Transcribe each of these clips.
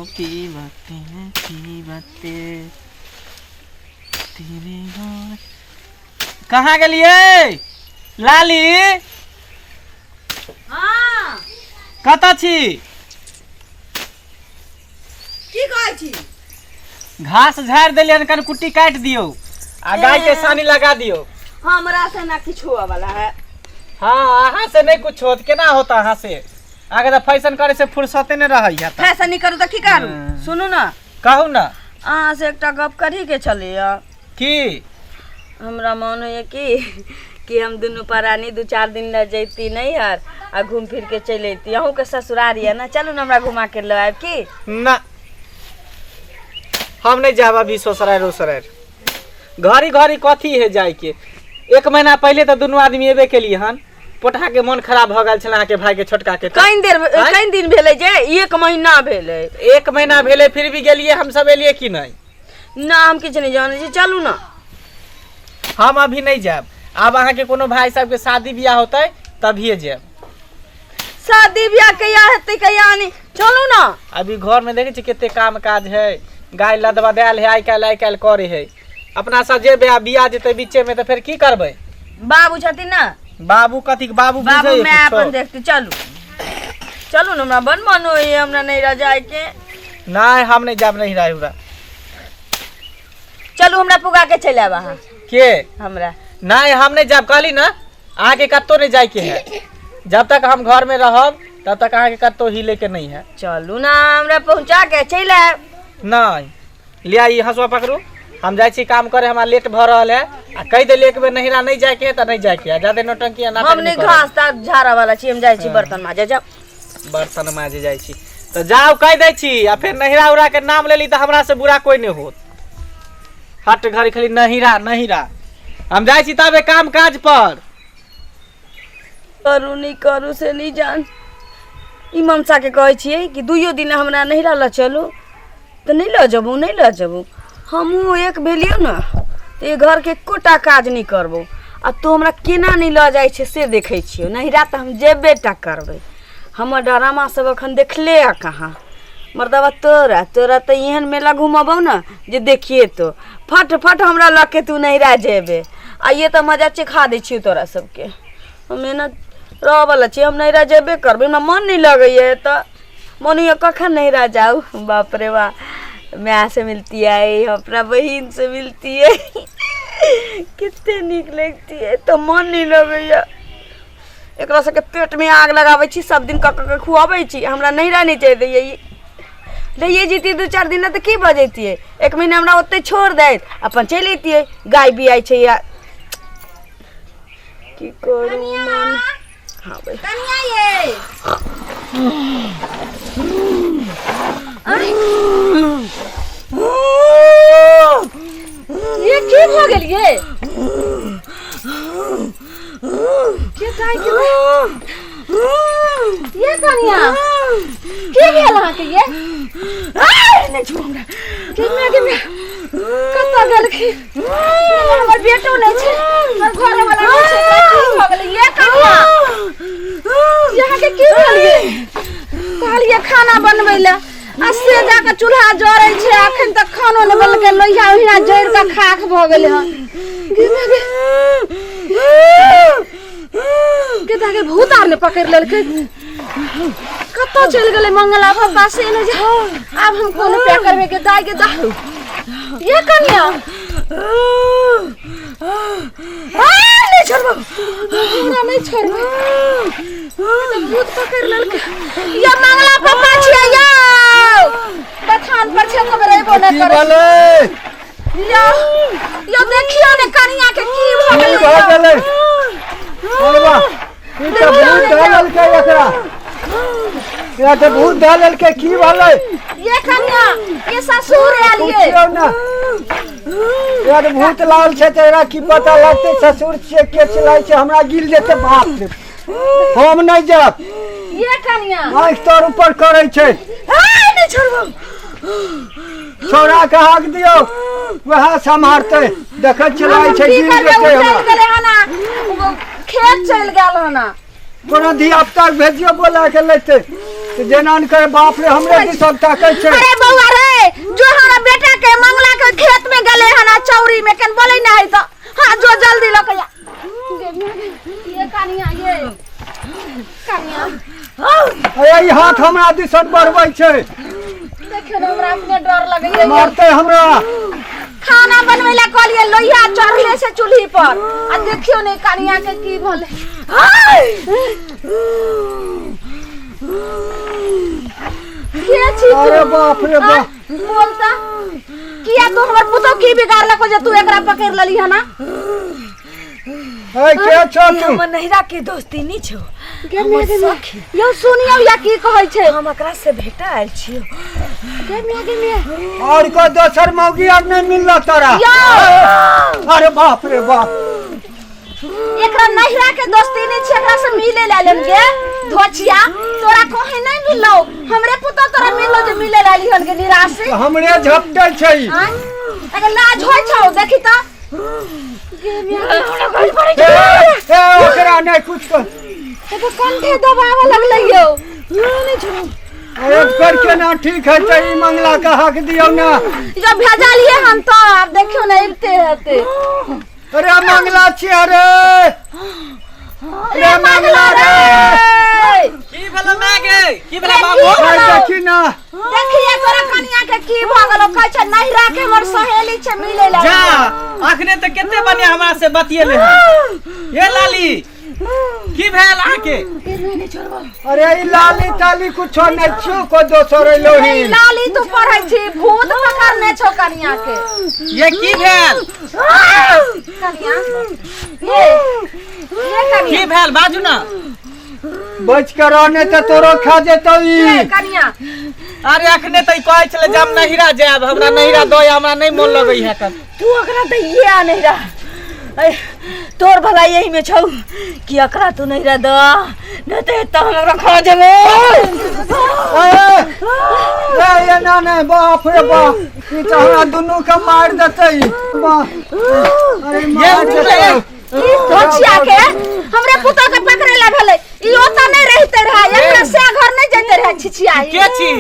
की बातें तेरे कहाँ गेलिए लाली? हाँ कतऽ छी? की कहै छी? घास झाड़ देलियन, कन कुट्टी काट दियो आ गाय के सानी लगा दियो। हमरा से ना कुछ हुआ वाला है। हाँ अहाँ से नहीं कुछ होत, केना होता अहाँ से? आगे तो फैशन करे से फुर्सते नहीं रही है। फैशन नहीं करू तो की करू? सुनू ना, कहू ना। अहाँ से एकटा गप करी के चले की? हमरा मन है कि हम दोनों प्राणी 2-4 दिन रह जैती नहीं यार, आ घूम फिर के चले अती। अहूँ के ससुराल है ना, चलू ना हमरा घुमा के ले आब की? ना हम नहीं जाब अभी ससुराल रोसराल। घरी घरी कथी है जाय के? 1 महीना पहले तो दोनों आदमी एबे के लिए हन, पोठा के मन खराब भ गेल छला के भाई के छोटका के। कई दिन भेले जे? 1 महीना भेले। 1 महीना भेले फिर भी गेलिए हम सब एलिए कि नहीं? ना हम किछ नहीं जाने छी, चलू ना। हम अभी नहीं जाब, अब अहाँ के कोनो भाई साहब के शादी ब्याह होते तभिए जाब। शादी ब्याह कहिया हेतै कहिया नहीं, चलू ना। अभी घर में देखे छी केते काम काज है, गाय लदवा देल है, आई काल करे है। अपना सजे बियाह जेते बीचे में तो फिर की करबे? बाबू छथिन ना। बाबू कथी के बाबू? बाबू मैं अपन देखती। चलू ना, हमरा बन मन होई हमरा नहीं रह जाए के। नहीं हम नहीं जाब, नहीं रही। चलू हमरा पुगा के चले आब अहाँ के? हमरा नहीं हम नहीं जाब, कहली ना अहाँ के कत्तो नहीं जाए के है। जब तक हम घर में रहब तब तक अहाँ के कत्तो हिले के नहीं है। चलू ना, हमरा पहुंचा के चले आब। नहीं लिया ई हंसुआ पकड़ू, हम जाए छी काम करे, हमारा लेट भ रहल है। आ कह दे एक बेर नहिरा नहीं जाए के है तो नहीं जाए के है। ज्यादा नौटंकी ना। हम नहीं घास तास झाड़ा वाला छी, हम जाए छी बर्तन माजे। जाओ बर्तन माजे जाए छी तो जाओ, कह दे छी। आ फिर नहिरा उरा के नाम ले ली तो हमरा से बुरा कोई नहीं होत। हट घड़ी खाली नहिरा हम जाए छी तबे काम काज पर। करू नहीं करू से नहीं जान। ई ममसा के कहै छियै कि 2 दिन हमरा नहिरा ल चलू तो नहीं ल जबू। हमहूँ एक भेलियो ना तो ये घर के कोटा काज नहीं करबो, आ तो हमरा केना नहीं ल जाए छे से देखे छियो। नहिरा तो हम जेबेटा करबे। हमर ड्रामा सब अखन देखले आ कहाँ मर्दवा। तोरा तो एहन मेला घुमबो ना जे देखिए तो फट हमरा लग के तू नहिरा जेबे। आ ये तो मजा चिखा दे छी तोरा सबके। हमें ना रह वाला छी, हम नहिरा जेबे करबे। हमरा मन नहीं लगे तो मन ये कखन नहिरा जाऊ। बाप रे वाह, माँ से मिलती है, अपना बहन से मिलती है, कितने निक लगती है। तो मन नहीं लगे। एकरा सबके पेट में आग लगावे छी, सब दिन कक खुआवे छी। हमरा नहिरा नहीं चाहिए। ले जीती 2-4 दिन तो की बजेती है। 1 महीना हमरा ओते छोड़ दे, अपन चल अती है। गाय भी आई छे यार, की करू मन। हाँ भाई कन्या ये की हो गेल ये? के काय के ये कन्या की भेल अहाँ के? ये नहीं छोड़ हमरा के मैं कत गेल की? हमर बेटो नहीं छे, हमर घर वाला नहीं छे, की हो गेल ये कन्या? यहाँ के की भेल ये? कहलिए खाना बनबै ले आ से जाके चूल्हा जरै छे, अखन तक खानो नहीं बनल के। लोहिया ओहिना जैर के खाक भ गेलै हन। के भूत आर ने पकड़ लेलकै। कत्तो चल गेलै मंगला पापा से ने जा। अब हम कोनो पे करबे के दाई के दाऊ। ये कन्या नहीं छोड़बो, हमरा नहीं छोड़बो। तो भूत पकड़ लेलकै। ये मंगला पापा छियै यौ, बथान पर छे खबर एबो न करे। यो देखियो ने कन्या के की भ गेलै। बोलबा ई त भूत डालल के एकरा, या त भूत डालल के की भले? ये कन्या ये ससुर आलिए ना यार, भूत लाल छे तेरा की पता लगते? ससुर छे के चलाई छे, हमरा गिल देते। बाप रे हम नहीं जाब। ये कन्या आँख तोर ऊपर करे छे। नहीं छोड़बो। छोरा के हक दियो, वह संभारते। देख चलाई छे गिल देते। हमरा खेत चल गेल हना। कोनो धिया पुता भेजियो बोला के लेते। तो जेना न करे बाप रे हमरे दिसन ताकै छै। अरे बउआ रे जो हमारा बेटा के मंगला के खेत में गले हना चौरी में कन बोले ना है तो हां जो जल्दी ल के ये कानिया ये कानिया अरे ई हाथ हमरा दिसन बढ़बै छै। देखियो ना हमरा अपने डर लगे ये मारते हमरा। खाना बनवे ला कहलिए लोहिया चढ़ले से चूल्ही पर आ देखियो ने कानिया के की भले के छी तू? अरे बाप रे बाप। बोलता किया तू हमर पुतो की बिगाड़ लको जे तू एकरा पकड़ लली है ना? ए के छ तू? हम नहिरा के दोस्ती नी छो हमर सखी यो सुनियो या की कहै छै हम एकरा से भेटा आइल छियो गे और को दोसर मौगी आर नहीं मिलला तोरा? अरे बाप रे बाप। एकरा नहिरा के दोस्ती नी छै एकरा से मिले लालन गे धोचिया तोरा कहीं नहीं मिललो हमरे पुतो तोरा मिललो जे मिले लाली हन के निराशे हमरे झपटे छै। अगर लाज होय छौ देखि त ओकरा नहीं कुछ कर। एगो कंठे दबावे लगलै यो नहीं छोड़ो। अरे कर के ना ठीक है तो ई मंगला का हक दियो ना। जो भेजा लिए हम तो अब देखियो ना इते हते अरे मंगला छी। अरे मंगला रे की भेल मागे की भेल बाबू? भाई देखी ना देखिए तोरा कनिया के की भ गेलो कहै छै नहिरा के हमर सहेली छै मिले ला जा अखने तो केते बढ़िया हमरा से बतिएले ये लाली की भेल आके? अरे ई लाली ताली कुछ नहीं छो को दोसर लोही। लाली तू पढ़ै छी भूत पकड़ने छौ कनिया के ये की भेल? कनिया ये कनिया की भेल बाजू ना। बच कर रहने तो तोरो खा जेतो ई। कनिया अरे अखने तो कहै छले जे हम नहिरा जाब हमरा नहिरा दो हमरा नहीं मन लगै है कन। तू अकरा दैए आ नहिरा तोर भला यही में छौ कि अकरा तू नहिरा द न ते त हमरा खा जेबे। ए ना नहीं बाप रे बाप ई तो हमरा दुनू के मार देतै। अरे मार देतै। ई धोचिया के हमरे पुतो के पकड़े ला भेलै ई ओता नहीं रहते रहा एकरा से घर नहीं जते रहा छिछिया के छी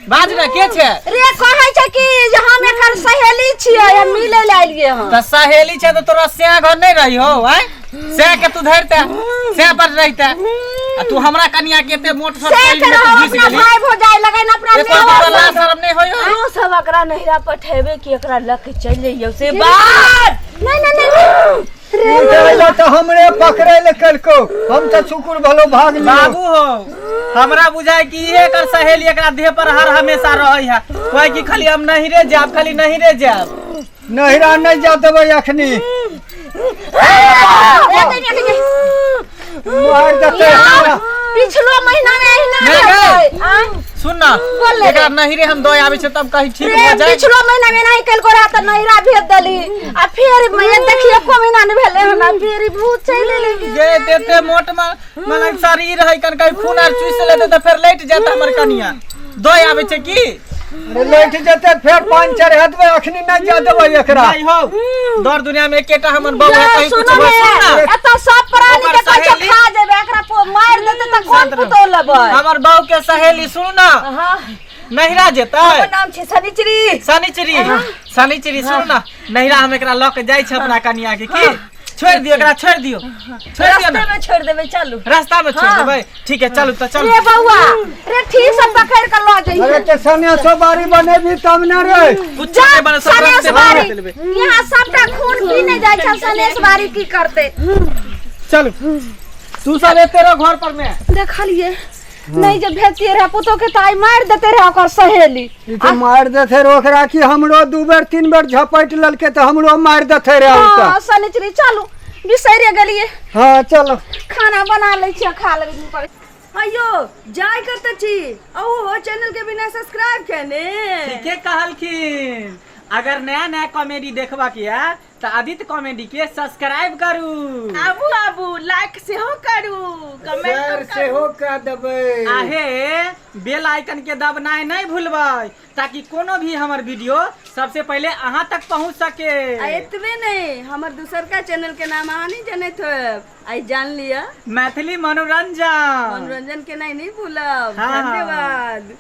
बाज ना के छे? रे कहै छै कि जे हम एकर सहेली छियै या मिले ला आइलिए हम त सहेली छे तो तोरा से घर नहीं रही हो हैं? से के तू धरते से पर रहते आ तू हमरा कनिया के एते मोट छोट से के अपना भाई भौजाई लगै न अपना एको तोरा शर्म नहीं होय हो? हम सब एकरा नहिरा पठेबे कि एकरा लक चल जइयो से बात नहीं रे तो हमरे पकड़े ले कलको हम तो शुक्र भलो भाग लियो। बाबू हो हमरा बुझाय कि ये कर सहेली एकरा देह पर हर हमेशा रहै है कोई कि खाली हम नहीं रे जाब खाली नहीं रे जाब नहिरा नहीं जा देबै अखनी मार देतै हमरा। पिछलो महीना में नहीं सुन ना एकरा नहीं रे हम दो आवे छै तब कहीं ठीक हो जाए। पिछलो महीना में नहीं कल को रात नहिरा भेज दली आ फिर मैं देखिए को महीना ने भेले हमरा फिर भूत चले लेगे गे देते मोट मन शरीर है कन कहीं खून आर चूस लेते तो फिर लेट जाता हमर कनिया दो आवे छै की अरे लेट जेते फिर पांच चार हदबे अखनी नहीं जा देबै एकरा। नहीं हो दौर दुनिया में एकेटा हमर बहू है कहीं कुछ सुनो बस एत सब प्राणी के कछ खा जेबे एकरा मार देते त कौन पुतो लेबै? हमर बहू के सहेली सुन ना हां नहिरा जेतै नाम छै सनिचरी सनिचरी सुन ना नहिरा हम एकरा ल के जाय छै अपना कनिया के की छोड़ दियो एकरा छोड़ दियो रास्ते ना में छोड़ देबे चलू रास्ता में छोड़ देबै ठीक है चलू तो चल रे बउआ रे ठीक से पकड़ कर ल अरे जइए ते सने सो बारी बनेबी तब न रे कुछ नहीं बने सब सनेश रास्ते बारी बाहर लेबे यहाँ सबटा खून की नहीं जाय छै सनेश बारी की करते चल तू सब तेरे घर पर में देखलिए नहीं जब भेजतिए रहा पुतो के ताई मार देते रहा ओकर सहेली ई तो मार देथे रे ओकरा कि हमरो दू बेर तीन बेर झपट ललके तो हमरो मार देथे रे उता। हां सनिचरी चलू बिसैरे गेलिए हां चलो खाना बना ले छी खा लेबे अयो जाय करते छी ओ चैनल के बिना सब्सक्राइब केने के कहलखिन अगर नया नया कॉमेडी देखबा के है तो आदित्य कॉमेडी के सब्सक्राइब करू आबू आबू लाइक से हो करू शेयर कमेंट से हो का देबै आहे बेल आइकन के दबनाई नहीं भूलबै ताकि कोनो भी हमर वीडियो सबसे पहले अहाँ तक पहुंच सके। आ इतने नहीं, हमार दूसर का चैनल के नाम अहाँ नहीं जाने थे, आई जान लिया। मैथिली मनोरंजन मनोरंजन के नहीं भूलब। हाँ। धन्यवाद।